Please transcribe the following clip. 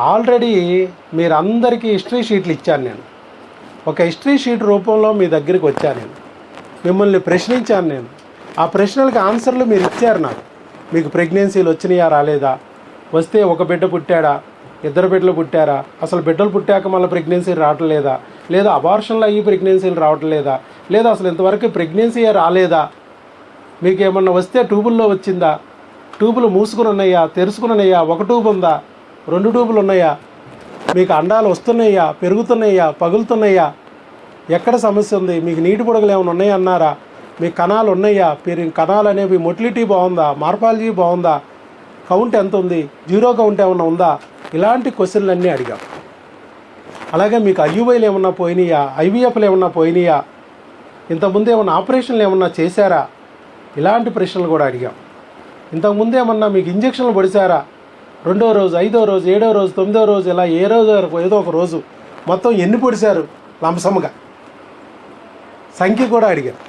Already మీరందరికీ history షీట్లు ఇచ్చాను నేను. ఒక హిస్టరీ షీట్ రూపంలో మీ దగ్గరికి వచ్చాను నేను. మిమ్మల్ని ప్రశ్నించాను నేను. ఆ ప్రశ్నలకు ఆన్సర్లు మీరు ఇచ్చారు నాకు. మీకు ప్రెగ్నెన్సీలు వచ్చినాయా రాలేదా, వస్తే ఒక బిడ్డ పుట్టాడా, ఇద్దరు బిడ్డలు పుట్టారా, అసలు బిడ్డలు పుట్టాక మళ్ళీ ప్రెగ్నెన్సీ రావట్లేదా, లేదా అబార్షన్లు అయ్యి ప్రెగ్నెన్సీలు రావట్లేదా, లేదా అసలు ఇంతవరకు ప్రెగ్నెన్సీ రాలేదా, మీకు ఏమన్నా వస్తే ట్యూబుల్లో వచ్చిందా, ట్యూబులు మూసుకుని ఉన్నాయా తెరుచుకుని ఉన్నాయా, ఒక ట్యూబ్ ఉందా 2 ట్యూబులు ఉన్నాయా, మీకు అండాలు వస్తున్నాయా పెరుగుతున్నాయా పగులుతున్నాయా, ఎక్కడ సమస్య ఉంది, మీకు నీటి బుడగలు ఏమైనా ఉన్నాయా అన్నారా, మీ కణాలు ఉన్నాయా, కణాలు అనేవి మొటిలిటీ బాగుందా, మార్పాలజీ బాగుందా, కౌంట్ ఎంత ఉంది, జీరో కౌంట్ ఏమన్నా ఉందా, ఇలాంటి క్వశ్చన్లు అన్నీ అడిగాం. అలాగే మీకు ఐయుఐలు ఏమన్నా పోయినాయా, ఐవీఎఫ్లు ఏమన్నా పోయినాయా, ఇంతకుముందు ఏమన్నా ఆపరేషన్లు ఏమన్నా చేశారా, ఇలాంటి ప్రశ్నలు కూడా అడిగాం. ఇంతకుముందు ఏమన్నా మీకు ఇంజక్షన్లు పొడిచారా, 2వ రోజు 5వ రోజు 7వ రోజు 9వ రోజు ఇలా ఏ రోజు వరకు ఏదో ఒక రోజు మొత్తం ఎన్ని పొడిచారు లంసముగా సంఖ్య కూడా అడిగారు.